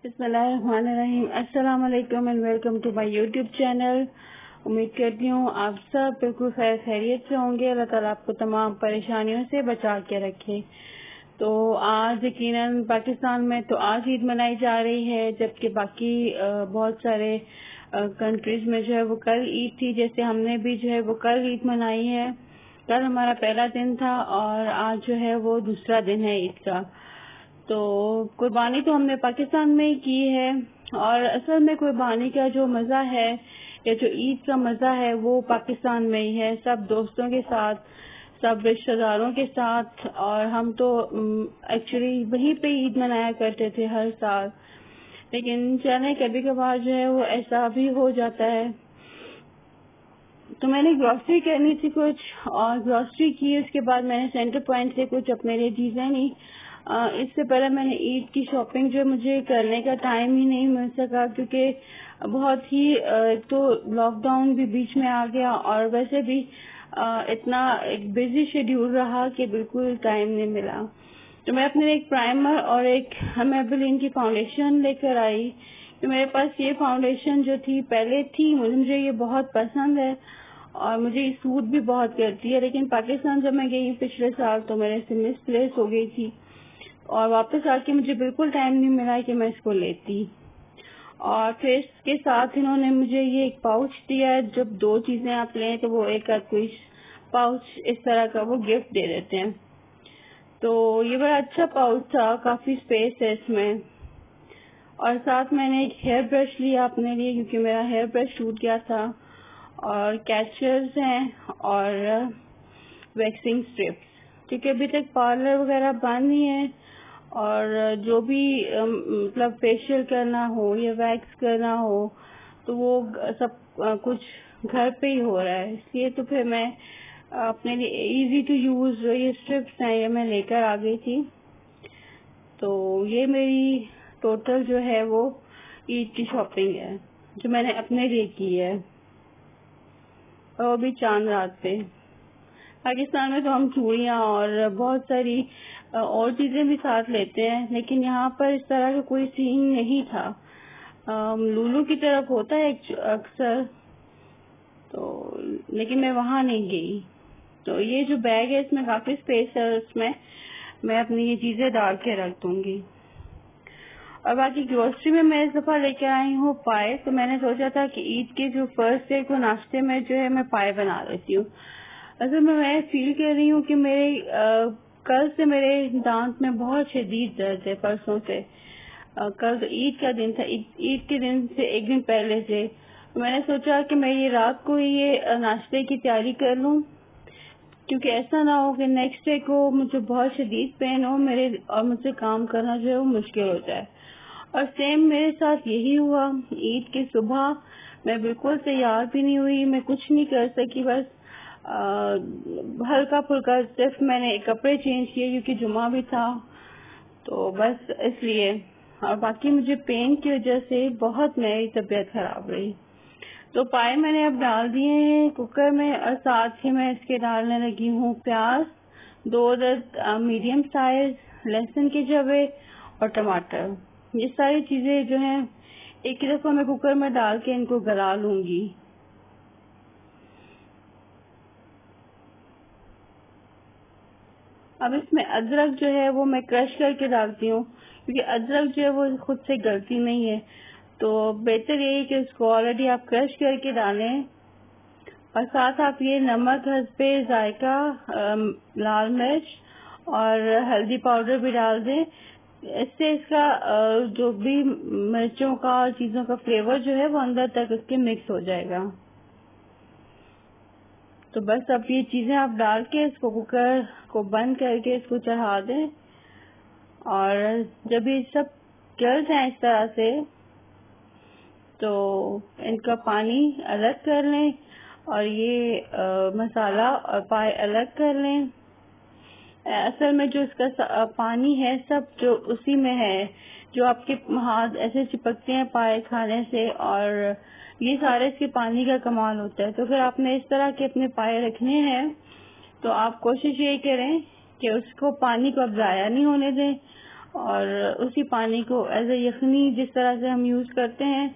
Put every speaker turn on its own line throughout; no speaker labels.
बिस्मिल्लाहिर्रहमानिर्रहीम। अस्सलाम वालेकुम and welcome to my YouTube channel. उम्मीद करती हूँ आप सब बिल्कुल खैरियत से होंगे। अल्लाह ताला आपको तमाम परेशानियों से बचा के रखे। तो आज यकीनन पाकिस्तान में तो आज ईद मनाई जा रही है, जबकि बाकी बहुत सारे कंट्रीज में जो है वो कल ईद थी। जैसे हमने भी जो है वो कल ईद मनाई है। कल हमारा पहला दिन था और आज जो है वो दूसरा दिन है ईद का। तो कुर्बानी तो हमने पाकिस्तान में ही की है, और असल में कुर्बानी का जो मजा है या जो ईद का मजा है वो पाकिस्तान में ही है, सब दोस्तों के साथ, सब रिश्तेदारों के साथ। और हम तो एक्चुअली वहीं पे ईद मनाया करते थे हर साल, लेकिन चले कभी कभार जो है वो ऐसा भी हो जाता है। तो मैंने ग्रॉसरी करनी थी कुछ, और ग्रॉसरी की। उसके बाद मैंने सेंटर पॉइंट से कुछ अपने लिए चीजें ली। इससे पहले मैंने ईद की शॉपिंग जो मुझे करने का टाइम ही नहीं मिल सका, क्योंकि बहुत ही तो लॉकडाउन भी बीच में आ गया, और वैसे भी इतना एक बिजी शेड्यूल रहा कि बिल्कुल टाइम नहीं मिला। तो मैं अपने एक प्राइमर और एक मेबेलिन की फाउंडेशन लेकर आई। तो मेरे पास ये फाउंडेशन जो थी पहले थी, मुझे ये बहुत पसंद है और मुझे ये सूट भी बहुत करती है। लेकिन पाकिस्तान जब मैं गई पिछले साल तो मेरे से मिसप्लेस हो गई थी, और वापस आके मुझे बिल्कुल टाइम नहीं मिला कि मैं इसको लेती। और फिर इसके साथ इन्होंने मुझे ये एक पाउच दिया है। जब दो चीजें आप लें तो वो एक कोई पाउच इस तरह का वो गिफ्ट दे देते हैं। तो ये बड़ा अच्छा पाउच था, काफी स्पेस है इसमें। और साथ मैंने एक हेयर ब्रश लिया अपने लिए, क्योंकि मेरा हेयर ब्रश टूट गया था, और कैचर्स हैं और वैक्सिंग स्ट्रिप्स, क्योंकि अभी तक पार्लर वगैरह बंद ही है, और जो भी मतलब फेशियल करना हो या वैक्स करना हो तो वो सब कुछ घर पे ही हो रहा है। इसलिए तो फिर मैं अपने लिए इजी टू यूज ये स्ट्रिप्स हैं, ये मैं लेकर आ गई थी। तो ये मेरी टोटल जो है वो ईद की शॉपिंग है जो मैंने अपने लिए की है, और वो भी चांद रात पे। पाकिस्तान में तो हम चूड़ियाँ और बहुत सारी और चीजें भी साथ लेते हैं, लेकिन यहाँ पर इस तरह का कोई सीन नहीं था। लुलू की तरफ होता है अक्सर, तो लेकिन मैं वहाँ नहीं गई। तो ये जो बैग है इसमें काफी स्पेस है, उसमें मैं अपनी ये चीजें डाल के रख दूंगी। और बाकी ग्रोसरी में मैं इस दफा लेकर आई हूँ पाए। तो मैंने सोचा था कि ईद के जो फर्स्ट डे को नाश्ते में जो है मैं पाए बना लेती हूँ। असल में मैं फील कर रही हूँ कि मेरे कल से मेरे दांत में बहुत शदीद दर्द है, परसों से। कल तो ईद का दिन था, ईद के दिन से एक दिन पहले से। तो मैंने सोचा कि मैं ये रात को ये नाश्ते की तैयारी कर लूँ, क्योंकि ऐसा ना हो कि नेक्स्ट डे को मुझे बहुत शदीद पेन हो मेरे, और मुझसे काम करना जो है वो मुश्किल हो जाए। और सेम मेरे साथ यही हुआ। ईद की सुबह मैं बिल्कुल तैयार भी नहीं हुई, मैं कुछ नहीं कर सकी, बस हल्का फुल्का सिर्फ मैंने कपड़े चेंज किए क्योंकि जुमा भी था, तो बस इसलिए। और बाकी मुझे पेन की वजह से बहुत मेरी तबीयत खराब रही। तो पाए मैंने अब डाल दिए हैं कुकर में, और साथ ही मैं इसके डालने लगी हूँ प्याज, 2 अदद मीडियम साइज लहसुन के जवे और टमाटर। ये सारी चीजें जो हैं एक ही दफा मैं कुकर में डाल के इनको गला लूंगी। अब इसमें अदरक जो है वो मैं क्रश करके डालती हूँ, क्योंकि अदरक जो है वो खुद से गलती नहीं है, तो बेहतर यही कि उसको ऑलरेडी आप क्रश करके डालें। और साथ आप ये नमक, हस्बे जायका, लाल मिर्च और हल्दी पाउडर भी डाल दें। इससे इसका जो भी मिर्चों का और चीजों का फ्लेवर जो है वो अंदर तक उसके मिक्स हो जाएगा। तो बस अब ये चीजें आप डाल के इसको कुकर को बंद करके इसको चढ़ा दें, और जब ये सब गल जाए इस तरह से तो इनका पानी अलग कर लें, और ये मसाला और पाए अलग कर लें। असल में जो इसका पानी है सब जो उसी में है, जो आपके हाथ ऐसे चिपकते हैं पाए खाने से, और ये सारे इसके पानी का कमाल होता है। तो अगर आपने इस तरह के अपने पाए रखने हैं तो आप कोशिश ये करें कि उसको पानी को अब जाया नहीं होने दें, और उसी पानी को एज ए यखनी जिस तरह से हम यूज करते हैं,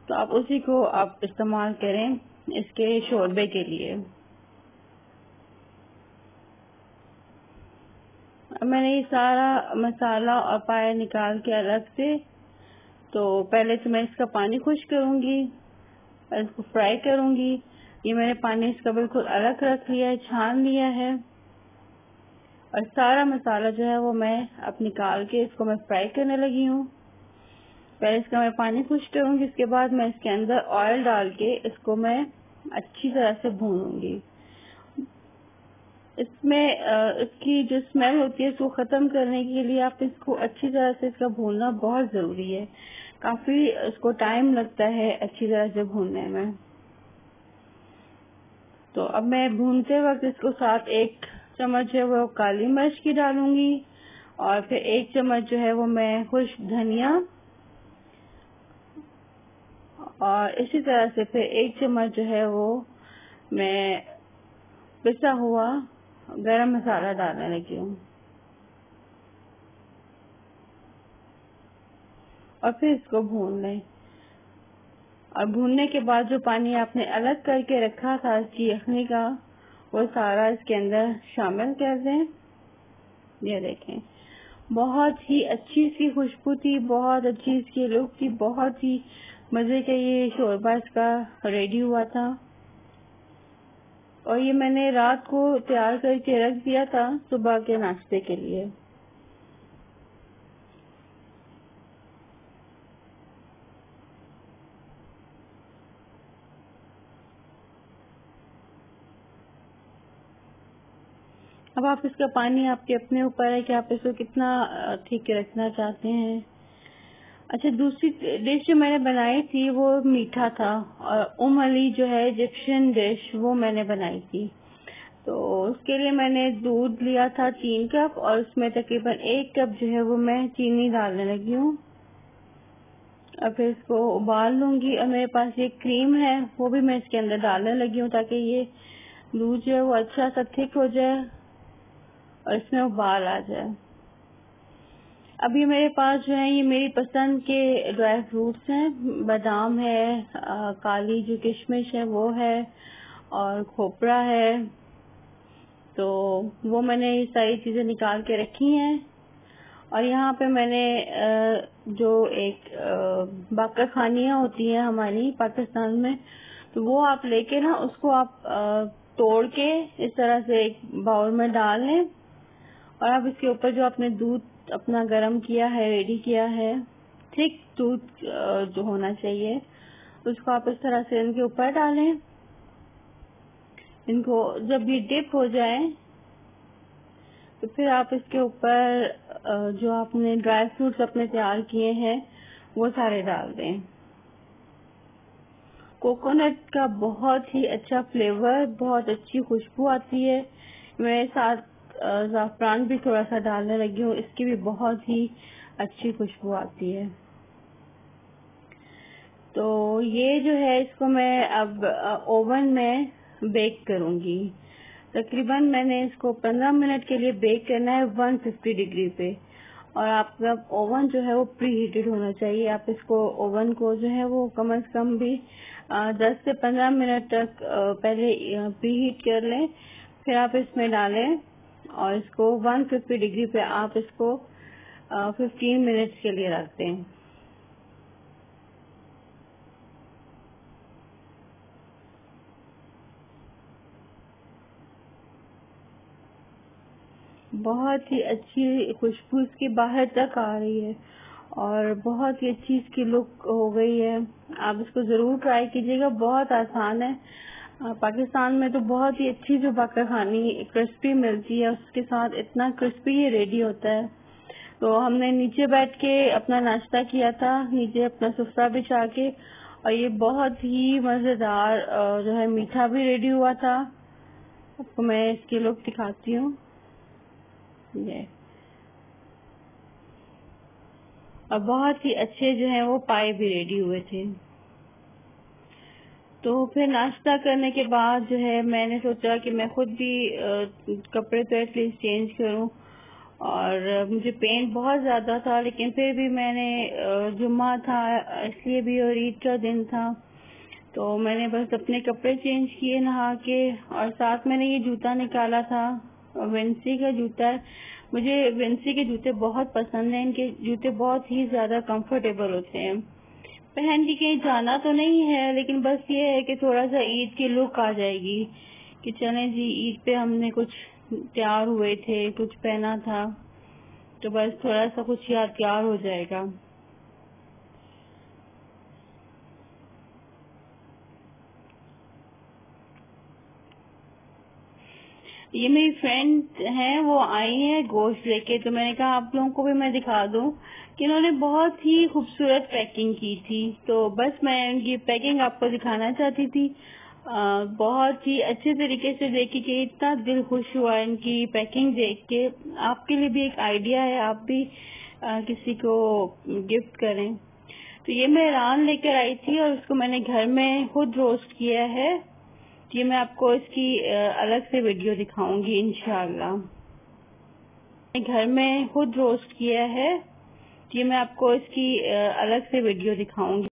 तो आप उसी को आप इस्तेमाल करें इसके शोरबे के लिए। अब मैंने ये सारा मसाला और पाया निकाल के अलग से, तो पहले तो मैं इसका पानी खुश्क करूंगी और इसको फ्राई करूंगी। ये मैंने पानी इसका बिल्कुल अलग रख लिया है, छान लिया है, और सारा मसाला जो है वो मैं अब निकाल के इसको मैं फ्राई करने लगी हूँ। पहले इसका मैं पानी खुश्क करूंगी, इसके बाद मैं इसके अंदर ऑयल डाल के इसको मैं अच्छी तरह से भूनूंगी। इसमें इसकी जो स्मेल होती है इसको खत्म करने के लिए आप इसको अच्छी तरह से इसका भूनना बहुत जरूरी है। काफी इसको टाइम लगता है अच्छी तरह से भूनने में। तो अब मैं भूनते वक्त इसको साथ 1 चम्मच है वो काली मिर्च की डालूंगी, और फिर 1 चम्मच जो है वो मैं खुश्क धनिया, और इसी तरह से फिर 1 चम्मच जो है वो मैं पिसा हुआ गरम मसाला डालने लगी हूँ। और फिर इसको भून लें, और भूनने के बाद जो पानी आपने अलग करके रखा था इसकी यखनी का, वो सारा इसके अंदर शामिल कर दें। ये देखें, बहुत ही अच्छी इसकी खुशबू थी, बहुत अच्छी इसकी लुक थी, बहुत ही मजे का ये शोरबा इसका रेडी हुआ था। और ये मैंने रात को तैयार करके रख दिया था सुबह के नाश्ते के लिए। अब आप इसका पानी आपके अपने ऊपर है कि आप इसको कितना ठीक रखना चाहते हैं। अच्छा, दूसरी डिश जो मैंने बनाई थी वो मीठा था, और अली जो है इजिप्शियन डिश वो मैंने बनाई थी। तो उसके लिए मैंने दूध लिया था 3 कप, और उसमें तकरीबन 1 कप जो है वो मैं चीनी डालने लगी हूँ। और फिर इसको उबाल लूंगी, और मेरे पास ये क्रीम है वो भी मैं इसके अंदर डालने लगी हूँ ताकि ये दूध जो है वो अच्छा सा थिक हो जाए और इसमें उबाल आ जाए। अब ये मेरे पास जो है ये मेरी पसंद के ड्राई फ्रूट्स हैं, बादाम है, काली जो किशमिश है वो है, और खोपरा है। तो वो मैंने ये सारी चीजें निकाल के रखी हैं। और यहाँ पे मैंने जो एक बाकर खानियाँ होती हैं हमारी पाकिस्तान में, तो वो आप लेके ना उसको आप तोड़ के इस तरह से एक बाउल में डाल लें, और आप इसके ऊपर जो आपने दूध अपना गरम किया है, रेडी किया है, थिक दूध जो होना चाहिए, उसको आप इस तरह से इनके ऊपर डालें। इनको जब ये डिप हो जाए तो फिर आप इसके ऊपर जो आपने ड्राई फ्रूट्स अपने तैयार किए हैं वो सारे डाल दें। कोकोनट का बहुत ही अच्छा फ्लेवर, बहुत अच्छी खुशबू आती है। मैं साथ ज़ाफ़रान भी थोड़ा सा डालने लगी हूँ, इसकी भी बहुत ही अच्छी खुशबू आती है। तो ये जो है इसको मैं अब ओवन में बेक करूंगी। तकरीबन मैंने इसको 15 मिनट के लिए बेक करना है 150 डिग्री पे, और आपका ओवन जो है वो प्री हीटेड होना चाहिए। आप इसको ओवन को जो है वो कम से कम भी 10 से 15 मिनट तक पहले प्री हीट कर लें, फिर आप इसमें डालें, और इसको 150 डिग्री पे आप इसको 15 मिनट्स के लिए रख दें। बहुत ही अच्छी खुशबू इसकी बाहर तक आ रही है, और बहुत ही अच्छी इसकी लुक हो गई है। आप इसको जरूर ट्राई कीजिएगा, बहुत आसान है। पाकिस्तान में तो बहुत ही अच्छी जो बाकर खानी क्रिस्पी मिलती है, उसके साथ इतना क्रिस्पी ये रेडी होता है। तो हमने नीचे बैठ के अपना नाश्ता किया था, नीचे अपना सुफ्रा बिछा के, और ये बहुत ही मजेदार जो है मीठा भी रेडी हुआ था। आपको मैं इसकी लुक दिखाती हूँ। ये और बहुत ही अच्छे जो है वो पाए भी रेडी हुए थे। तो फिर नाश्ता करने के बाद जो है मैंने सोचा कि मैं खुद भी कपड़े तो एटलीस्ट चेंज करूं, और मुझे पेन बहुत ज़्यादा था, लेकिन फिर भी मैंने जुम्मा था इसलिए भी और ईद का दिन था, तो मैंने बस अपने कपड़े चेंज किए नहा के, और साथ मैंने ये जूता निकाला था, विंसी का जूता है। मुझे विंसी के जूते बहुत पसंद हैं, इनके जूते बहुत ही ज़्यादा कंफर्टेबल होते हैं। पहन के कहीं जाना तो नहीं है, लेकिन बस ये है कि थोड़ा सा ईद की लुक आ जाएगी कि चलें जी ईद पे हमने कुछ तैयार हुए थे, कुछ पहना था, तो बस थोड़ा सा कुछ यादगार हो जाएगा। ये मेरी फ्रेंड हैं, वो आई हैं गोश्त लेके, तो मैंने कहा आप लोगों को भी मैं दिखा दूं कि इन्होंने बहुत ही खूबसूरत पैकिंग की थी, तो बस मैं उनकी पैकिंग आपको दिखाना चाहती थी। बहुत ही अच्छे तरीके से देखी कि इतना दिल खुश हुआ इनकी पैकिंग देख के। आपके लिए भी एक आइडिया है, आप भी किसी को गिफ्ट करें। तो ये मैं रान लेकर आई थी और उसको मैंने घर में खुद रोस्ट किया है। ये मैं आपको इसकी अलग से वीडियो दिखाऊंगी इंशाल्लाह। घर में खुद रोस्ट किया है, ये मैं आपको इसकी अलग से वीडियो दिखाऊंगी।